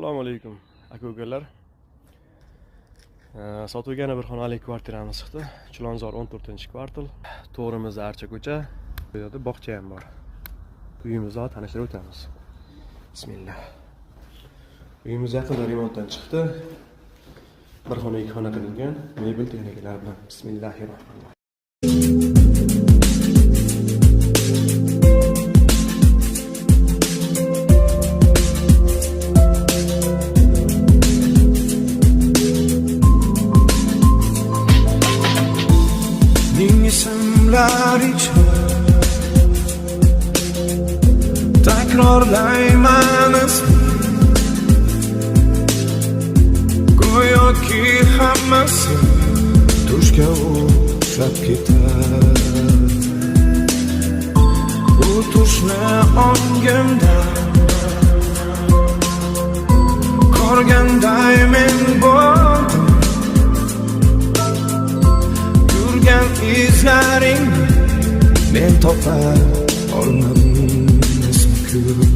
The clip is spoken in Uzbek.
Assalomu alaykum aka-ukalar. Sotuvga yana bir xonali kvartiramiz chiqdi. Chilonzor 14-kvartal. To'g'rimizda archa ko'cha. Bu yerda bog'cha ham bor. Uyimizni tanishtirib o'tamiz. Bismillah. Uyimiz yaqinda remontdan chiqdi. Bir xona, ikki xona qilingan. Mebel texnikalar bilan. Bismillahirrohmanirrohim. Simlar ichra takrorlayman ismini, go'yoki hammasi tushga o'xshab ketar. Bu tushni ongimda ko'rganday men bo'ldim. Yurgan izlaring men topa olmadim, esma ko'p.